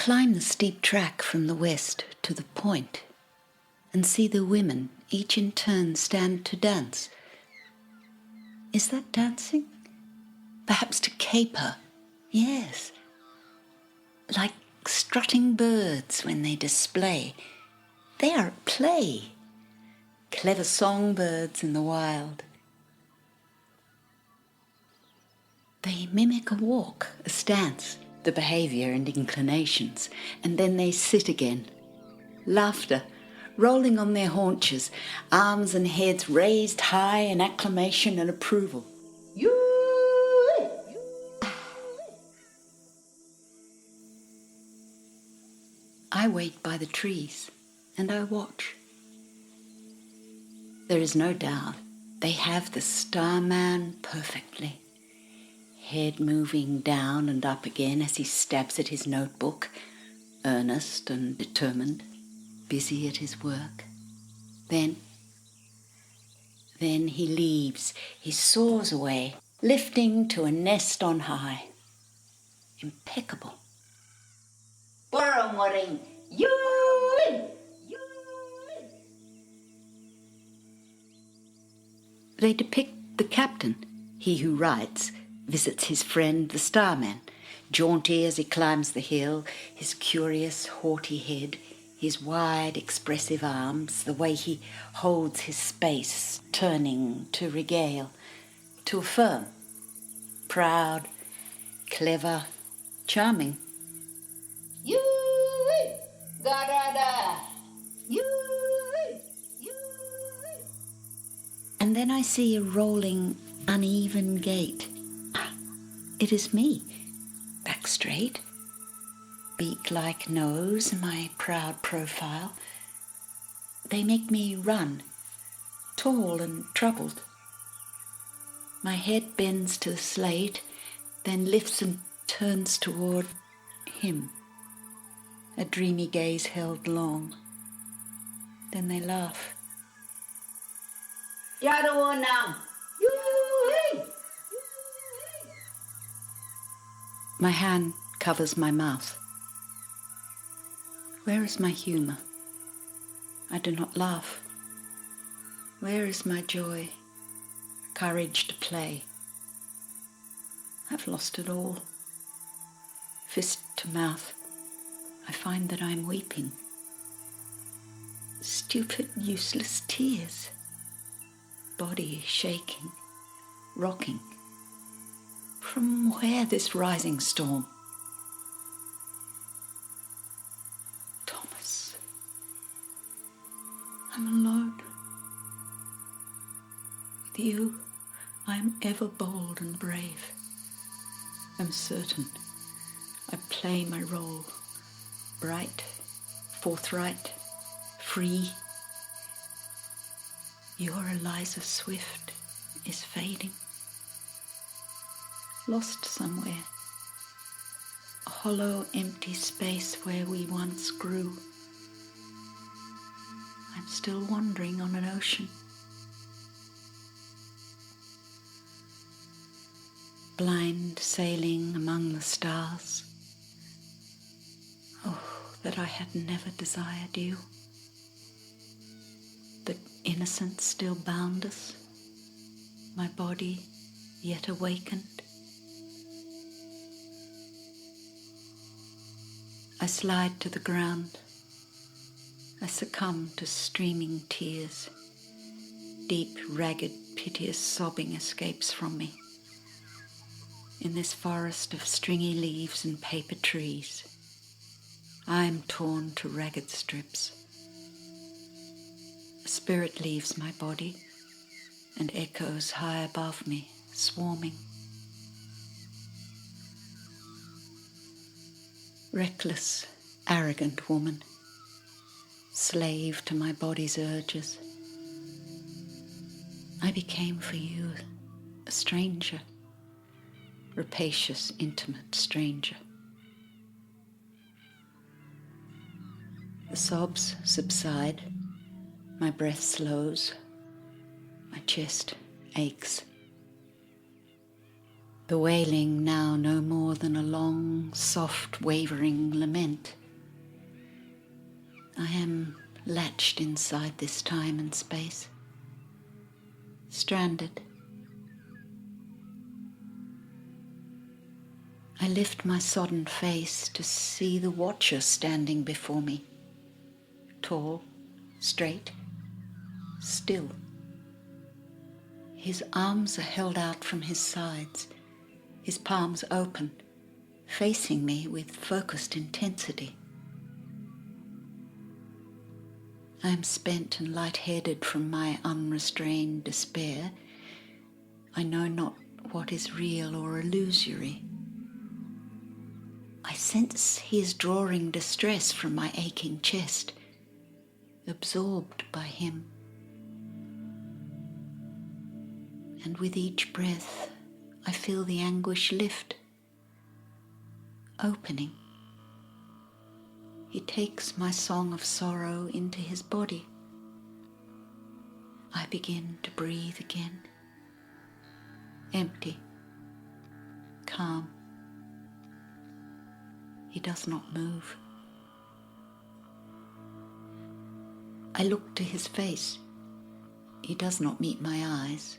climb the steep track from the west to the point and see the women, each in turn, stand to dance. Is that dancing? Perhaps to caper. Yes. Like strutting birds when they display. They are at play. Clever songbirds in the wild. They mimic a walk, a stance, the behaviour and inclinations, and then they sit again. Laughter, rolling on their haunches, arms and heads raised high in acclamation and approval. I wait by the trees and I watch. There is no doubt they have the starman perfectly. Head moving down and up again as he stabs at his notebook, earnest and determined, busy at his work. Then he leaves, he soars away, lifting to a nest on high. Impeccable. They depict the captain, he who rides, visits his friend the starman, jaunty as he climbs the hill, his curious, haughty head, his wide, expressive arms, the way he holds his space, turning to regale, to affirm, proud, clever, charming. And then I see a rolling, uneven gait. It is me, back straight, beak-like nose, my proud profile. They make me run, tall and troubled. My head bends to the slate, then lifts and turns toward him. A dreamy gaze held long. Then they laugh. My hand covers my mouth. Where is my humour? I do not laugh. Where is my joy, courage to play? I've lost it all. Fist to mouth, I find that I'm weeping. Stupid, useless tears. Body shaking, rocking. From where this rising storm? Thomas, I'm alone. With you, I am ever bold and brave. I'm certain I play my role, bright, forthright, free. Your Eliza Swift is fading. Lost somewhere, a hollow, empty space where we once grew. I'm still wandering on an ocean. Blind sailing among the stars. Oh, that I had never desired you. That innocence still bound us, my body yet awakened. I slide to the ground. I succumb to streaming tears. Deep, ragged, piteous sobbing escapes from me. In this forest of stringy leaves and paper trees, I am torn to ragged strips. A spirit leaves my body and echoes high above me, swarming. Reckless, arrogant woman, slave to my body's urges. I became for you a stranger, rapacious, intimate stranger. The sobs subside, my breath slows, my chest aches. The wailing now no more than a long, soft, wavering lament. I am latched inside this time and space, stranded. I lift my sodden face to see the watcher standing before me, tall, straight, still. His arms are held out from his sides, his palms open, facing me with focused intensity. I am spent and light-headed from my unrestrained despair. I know not what is real or illusory. I sense he is drawing distress from my aching chest, absorbed by him. And with each breath, I feel the anguish lift, opening. He takes my song of sorrow into his body. I begin to breathe again, empty, calm. He does not move. I look to his face. He does not meet my eyes.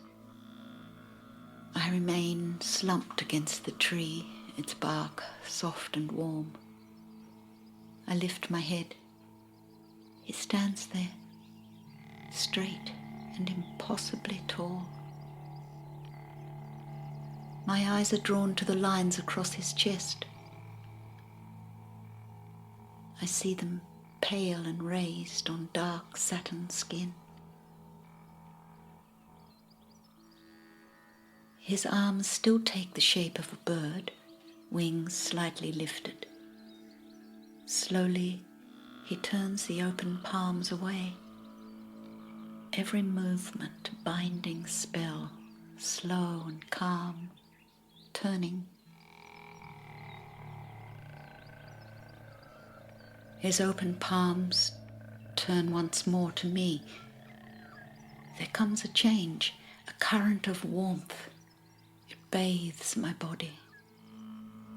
I remain slumped against the tree, its bark soft and warm. I lift my head. He stands there, straight and impossibly tall. My eyes are drawn to the lines across his chest. I see them pale and raised on dark satin skin. His arms still take the shape of a bird, wings slightly lifted. Slowly, he turns the open palms away. Every movement a binding spell, slow and calm, turning. His open palms turn once more to me. There comes a change, a current of warmth. It bathes my body.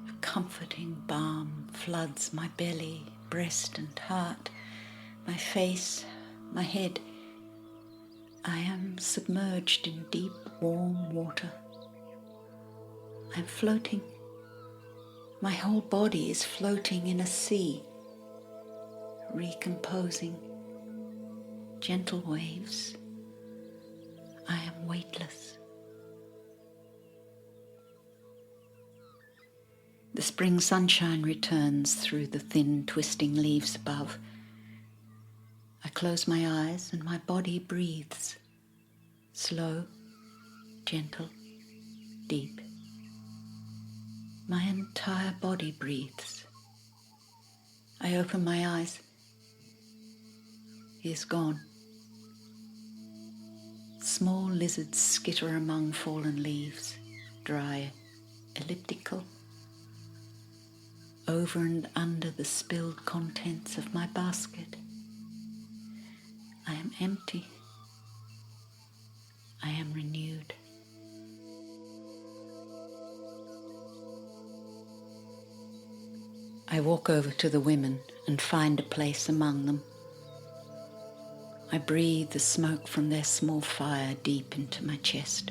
A comforting balm floods my belly, breast and heart, my face, my head. I am submerged in deep, warm water. I'm floating. My whole body is floating in a sea, recomposing. Gentle waves. I am weightless. The spring sunshine returns through the thin, twisting leaves above. I close my eyes and my body breathes. Slow, gentle, deep. My entire body breathes. I open my eyes. He is gone. Small lizards skitter among fallen leaves, dry, elliptical, over and under the spilled contents of my basket. I am empty. I am renewed. I walk over to the women and find a place among them. I breathe the smoke from their small fire deep into my chest.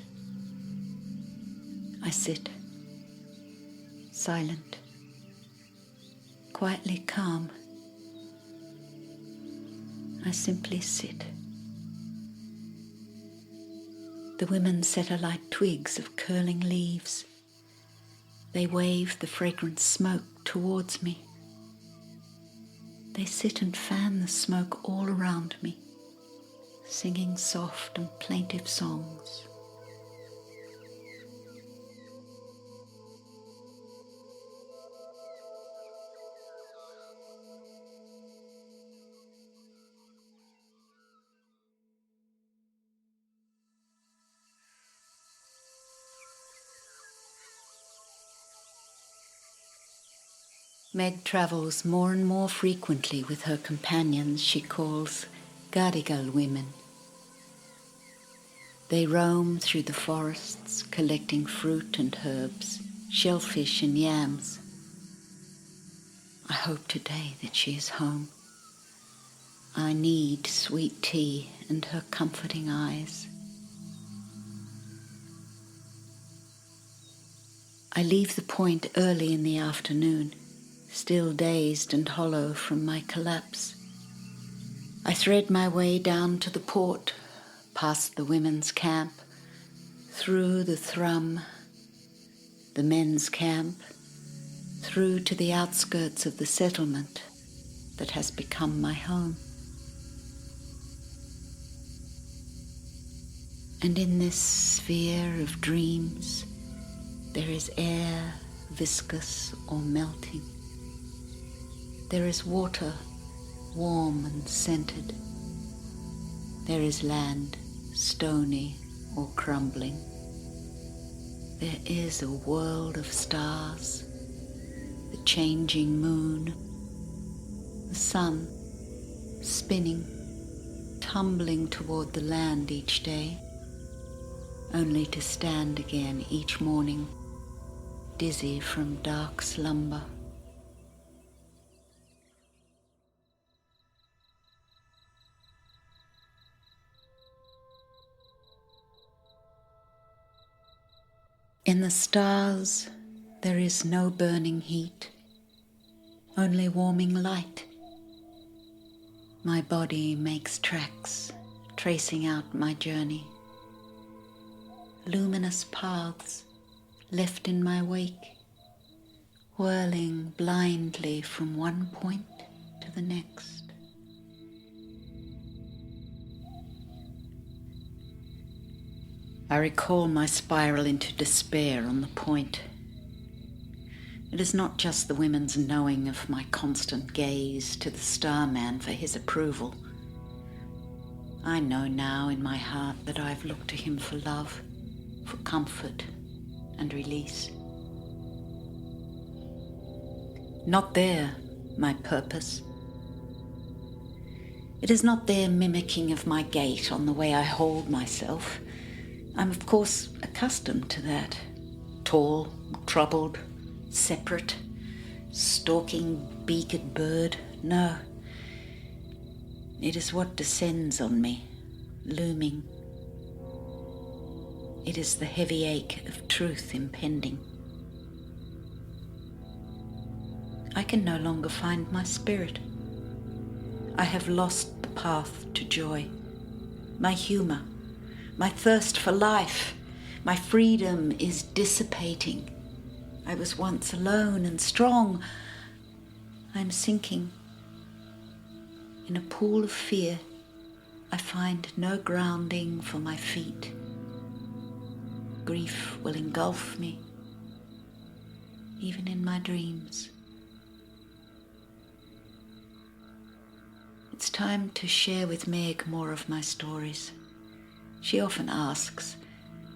I sit, silent, quietly calm. I simply sit. The women set alight twigs of curling leaves. They wave the fragrant smoke towards me. They sit and fan the smoke all around me, singing soft and plaintive songs. Meg travels more and more frequently with her companions she calls Gadigal women. They roam through the forests, collecting fruit and herbs, shellfish and yams. I hope today that she is home. I need sweet tea and her comforting eyes. I leave the point early in the afternoon, still dazed and hollow from my collapse. I thread my way down to the port, past the women's camp, through the thrum, the men's camp, through to the outskirts of the settlement that has become my home. And in this sphere of dreams, there is air, viscous or melting. There is water, warm and scented. There is land, stony or crumbling. There is a world of stars, the changing moon, the sun spinning, tumbling toward the land each day, only to stand again each morning, dizzy from dark slumber. In the stars, there is no burning heat, only warming light. My body makes tracks, tracing out my journey. Luminous paths left in my wake, whirling blindly from one point to the next. I recall my spiral into despair on the point. It is not just the women's knowing of my constant gaze to the starman for his approval. I know now in my heart that I have looked to him for love, for comfort and release. Not there, my purpose. It is not there mimicking of my gait on the way I hold myself. I'm of course accustomed to that. Tall, troubled, separate, stalking beaked bird. No. It is what descends on me, looming. It is the heavy ache of truth impending. I can no longer find my spirit. I have lost the path to joy, my humor, my thirst for life. My freedom is dissipating. I was once alone and strong. I am sinking. In a pool of fear, I find no grounding for my feet. Grief will engulf me, even in my dreams. It's time to share with Meg more of my stories. She often asks,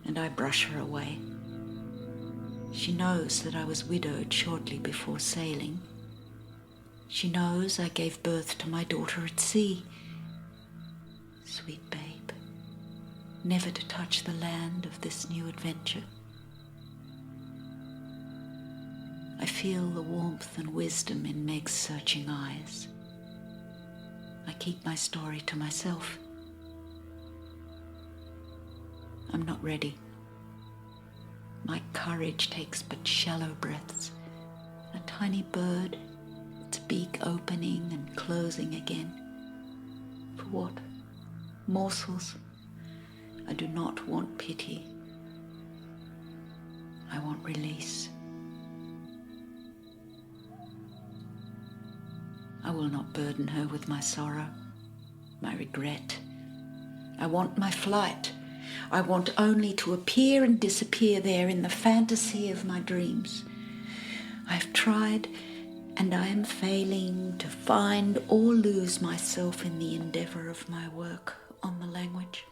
and I brush her away. She knows that I was widowed shortly before sailing. She knows I gave birth to my daughter at sea. Sweet babe, never to touch the land of this new adventure. I feel the warmth and wisdom in Meg's searching eyes. I keep my story to myself. I'm not ready. My courage takes but shallow breaths. A tiny bird, its beak opening and closing again. For what? Morsels? I do not want pity. I want release. I will not burden her with my sorrow, my regret. I want my flight. I want only to appear and disappear there in the fantasy of my dreams. I've tried, and I am failing to find or lose myself in the endeavor of my work on the language.